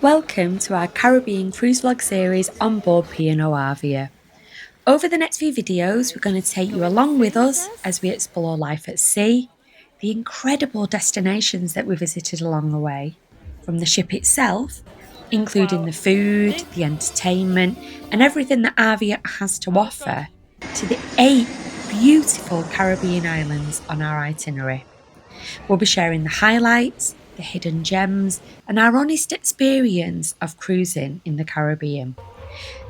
Welcome to our Caribbean cruise vlog series on board P&O Arvia. Over the next few videos, we're going to take you along with us as we explore life at sea, the incredible destinations that we visited along the way, from the ship itself, including the food, the entertainment, and everything that Arvia has to offer, to the 8 beautiful Caribbean islands on our itinerary. We'll be sharing the highlights, the hidden gems, and our honest experience of cruising in the Caribbean.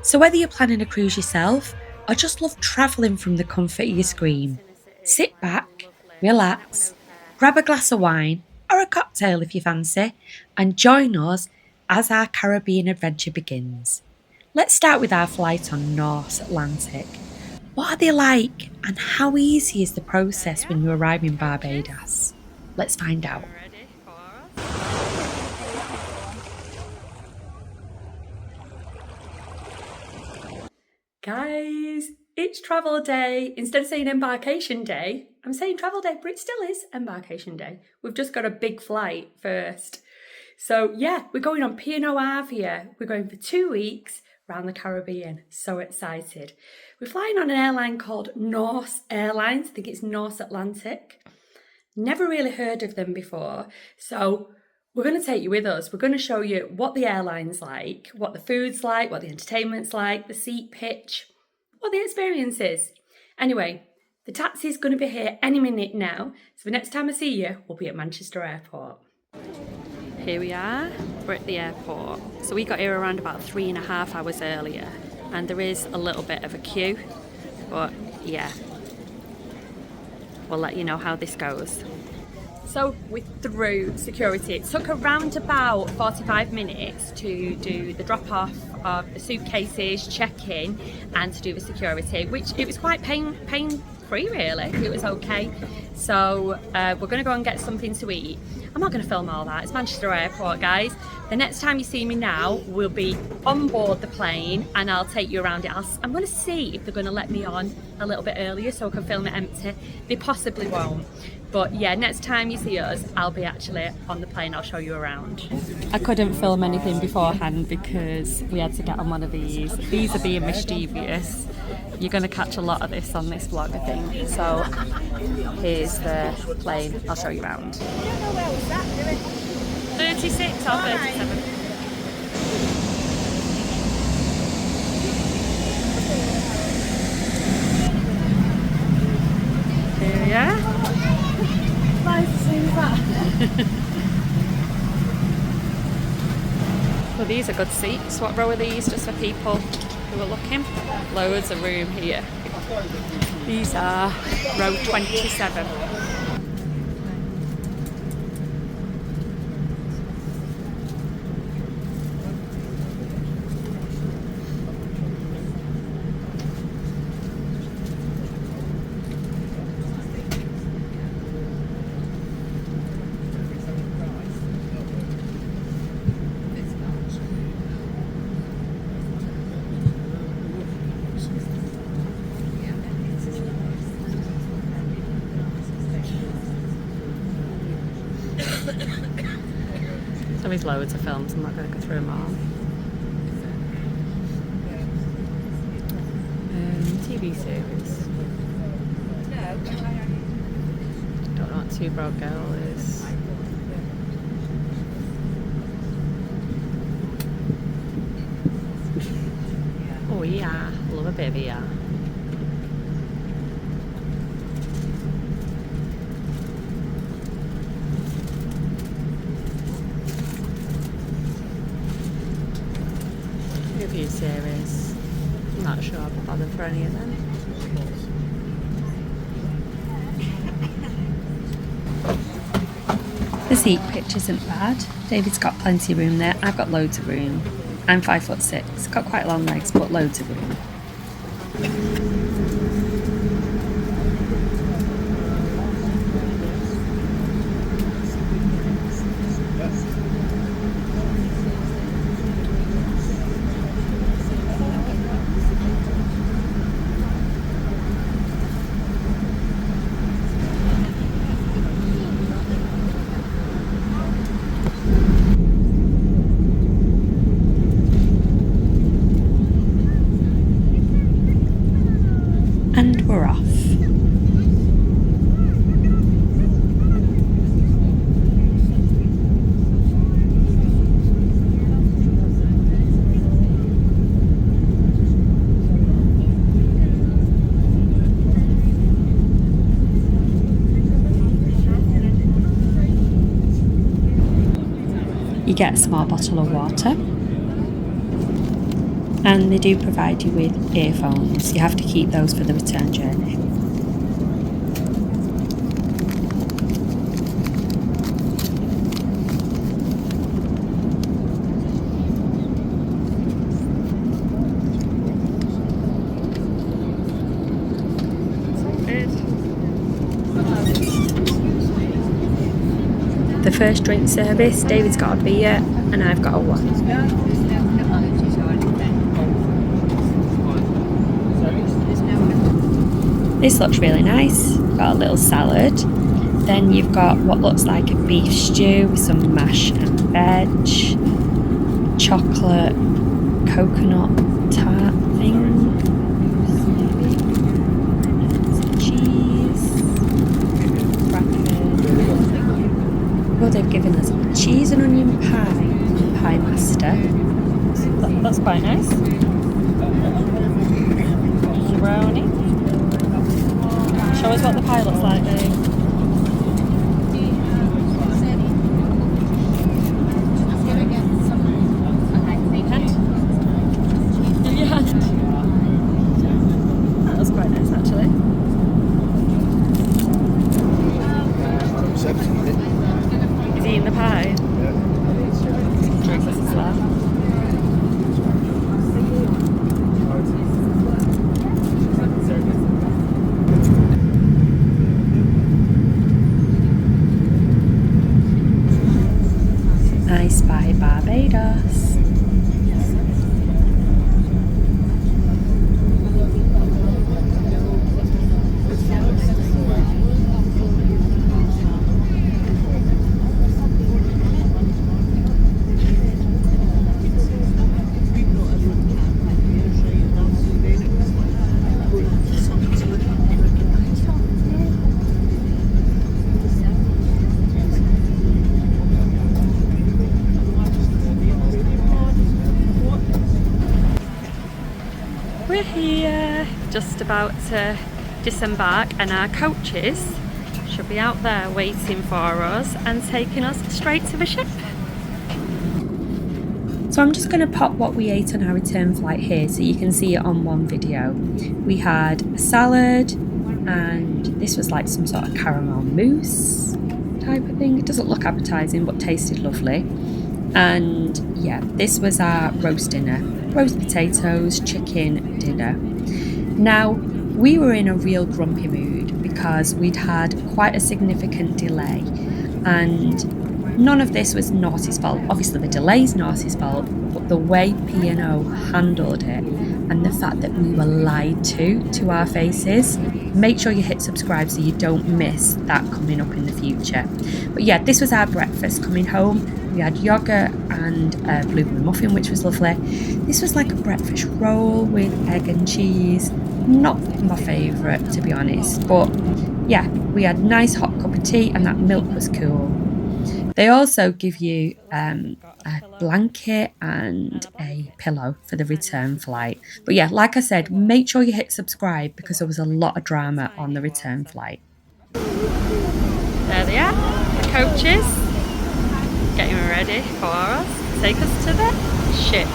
So whether you're planning a cruise yourself or just love travelling from the comfort of your screen, sit back, relax, grab a glass of wine or a cocktail if you fancy, and join us as our Caribbean adventure begins. Let's start with our flight on Norse Atlantic. What are they like, and how easy is the process when you arrive in Barbados? Let's find out. Guys, it's travel day. Instead of saying embarkation day, I'm saying travel day, but it still is embarkation day. We've just got a big flight first. So yeah, we're going on P&O Arvia. We're going for 2 weeks around the Caribbean. So excited. We're flying on an airline called Norse Airlines. I think it's Norse Atlantic. Never really heard of them before. So we're going to take you with us. We're going to show you what the airline's like, what the food's like, what the entertainment's like, the seat pitch, what the experience is. Anyway, the taxi's going to be here any minute now. So the next time I see you, we'll be at Manchester Airport. Here we are, we're at the airport. So we got here around about 3.5 hours earlier, and there is a little bit of a queue, but yeah, we'll let you know how this goes. So we're through security. It took around about 45 minutes to do the drop off of the suitcases, check in, and to do the security, which it was quite pain free really. It was okay. So we're going to go and get something to eat. I'm not going to film all that. It's Manchester Airport, guys. The next time you see me now, we'll be on board the plane and I'll take you around it. I'm going to see if they're going to let me on a little bit earlier so I can film it empty. They possibly won't. But yeah, next time you see us, I'll be actually on the plane. I'll show you around. I couldn't film anything beforehand because we had to get on one of these. These are being mischievous. You're going to catch a lot of this on this vlog, I think. So here's the plane. I'll show you around. 36 or 37. Here we are. Nice to see that. Well, these are good seats. What row are these? Just for people who are looking. Loads of room here. These are row 27. So there's loads of films, I'm not going to go through them all. TV series. Don't know what Two Broke Girl is. Oh yeah, love a baby, yeah. Review series. I'm not sure I'll be bothered for any of them. The seat pitch isn't bad. David's got plenty of room there. I've got loads of room. I'm 5'6". Got quite long legs, but loads of room. you get a small bottle of water, and they do provide you with earphones. You have to keep those for the return journey. The first drink service, David's got a beer and I've got a one. This looks really nice. Got a little salad. Then you've got what looks like a beef stew with some mash and veg, chocolate, coconut tart thing, some cheese, well, they've given us cheese and onion pie, pie master. That's quite nice. Brownie. Show us what the pie looks like, Dave. In your hand? That was quite nice, actually. Is he eating the pie? Yeah. Drink this as well. I spy Barbados. We're here, just about to disembark, and our coaches should be out there waiting for us and taking us straight to the ship. So I'm just going to pop what we ate on our return flight here so you can see it on one video. We had a salad, and this was like some sort of caramel mousse type of thing. It doesn't look appetizing but tasted lovely. And yeah, this was our roast dinner. Roast potatoes, chicken dinner. Now, we were in a real grumpy mood because we'd had quite a significant delay, and none of this was Norse's fault. Obviously the delay's Norse's fault, but the way P&O handled it and the fact that we were lied to our faces. Make sure you hit subscribe so you don't miss that coming up in the future. But yeah, this was our breakfast coming home. We had yogurt and a blueberry muffin, which was lovely. This was like a breakfast roll with egg and cheese. Not my favourite, to be honest, but yeah, we had a nice hot cup of tea and that milk was cool. They also give you a blanket and a pillow for the return flight. But yeah, like I said, make sure you hit subscribe because there was a lot of drama on the return flight. There they are, the coaches, getting ready for us to take us to the ship.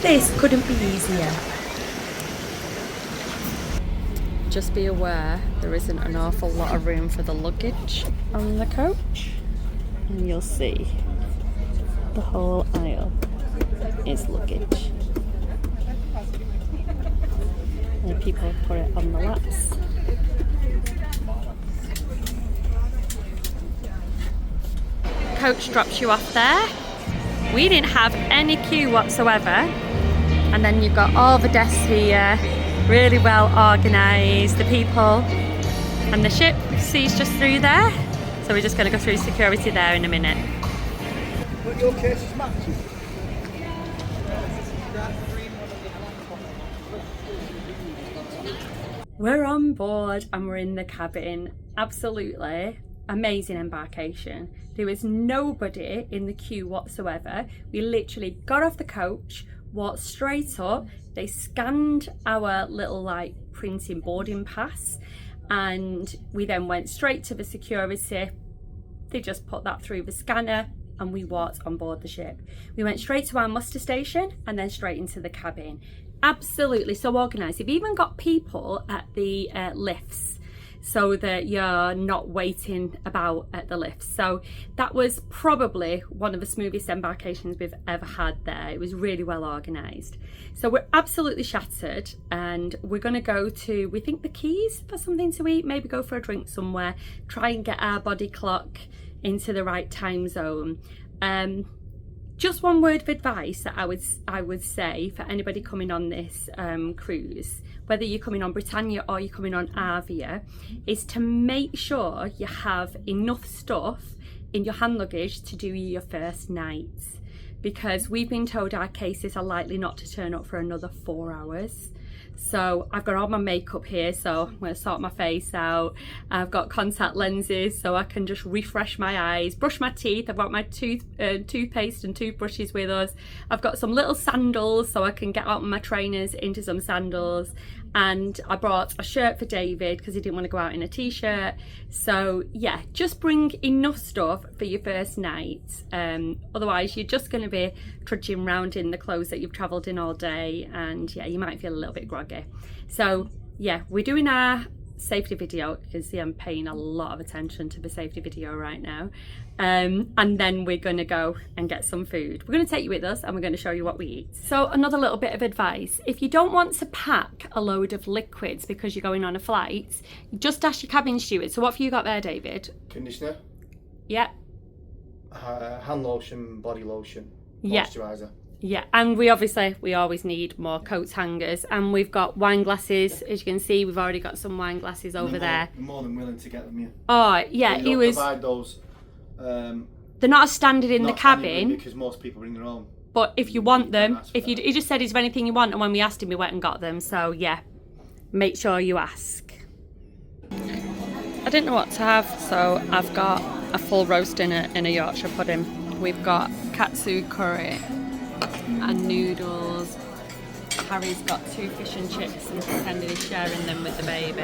This couldn't be easier. Just be aware there isn't an awful lot of room for the luggage on the coach, and you'll see the whole aisle is luggage. And people put it on the laps. Coach drops you off there. We didn't have any queue whatsoever, and then you've got all the desks here, really well organised. The people and the ship sees just through there, so we're just going to go through security there in a minute. But your case is matching. We're on board and we're in the cabin. Absolutely amazing embarkation. There was nobody in the queue whatsoever. We literally got off the coach, walked straight up. They scanned our little like printing boarding pass, and we then went straight to the security. They just put that through the scanner and we walked on board the ship. We went straight to our muster station and then straight into the cabin. Absolutely so organised. They've even got people at the lifts so that you're not waiting about at the lifts. So that was probably one of the smoothest embarkations we've ever had there. It was really well organised. So we're absolutely shattered, and we're going to go to, we think, the Keys for something to eat, maybe go for a drink somewhere, try and get our body clock into the right time zone. Just one word of advice that I would say for anybody coming on this cruise, whether you're coming on Britannia or you're coming on Arvia, is to make sure you have enough stuff in your hand luggage to do your first night, because we've been told our cases are likely not to turn up for another 4 hours. So I've got all my makeup here, so I'm going to sort my face out. I've got contact lenses so I can just refresh my eyes, brush my teeth. I've got my toothpaste and toothbrushes with us. I've got some little sandals so I can get out of my trainers into some sandals. And I brought a shirt for David because he didn't want to go out in a t-shirt. So yeah, just bring enough stuff for your first night. Otherwise you're just going to be trudging around in the clothes that you've travelled in all day, and yeah, you might feel a little bit groggy. So yeah, we're doing our safety video. You can see I'm paying a lot of attention to the safety video right now. And then we're going to go and get some food. We're going to take you with us and we're going to show you what we eat. So another little bit of advice: if you don't want to pack a load of liquids because you're going on a flight, just ask your cabin steward. So what have you got there, David? Conditioner. Yeah. Hand lotion, body lotion, yeah. Moisturiser. Yeah, and we always need more coat hangers, and we've got wine glasses. As you can see, we've already got some wine glasses over there. We're more than willing to get them here. Oh yeah, he was. Provide those. They're not as standard in the cabin because most people bring their own. But if you want them, he just said, "Is there anything you want?" And when we asked him, we went and got them. So yeah, make sure you ask. I didn't know what to have, so I've got a full roast in a Yorkshire pudding. We've got katsu curry and noodles. Harry's got 2 fish and chips and pretending he's sharing them with the baby.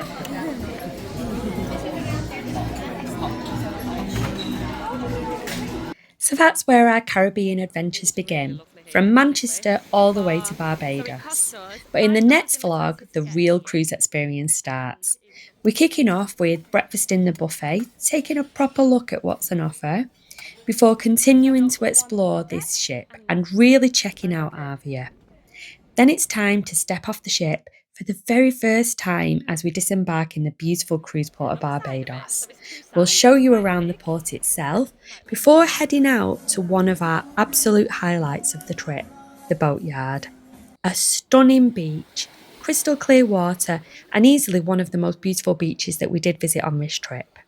So that's where our Caribbean adventures begin, from Manchester all the way to Barbados. But in the next vlog, the real cruise experience starts. We're kicking off with breakfast in the buffet, taking a proper look at what's on offer, before continuing to explore this ship and really checking out Arvia. Then it's time to step off the ship for the very first time as we disembark in the beautiful cruise port of Barbados. We'll show you around the port itself before heading out to one of our absolute highlights of the trip, the boatyard. A stunning beach, crystal clear water, and easily one of the most beautiful beaches that we did visit on this trip.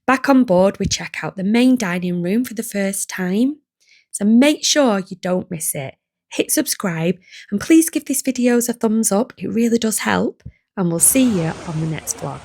Back on board, we check out the main dining room for the first time, so make sure you don't miss it. Hit subscribe and please give this video a thumbs up, it really does help, and we'll see you on the next vlog.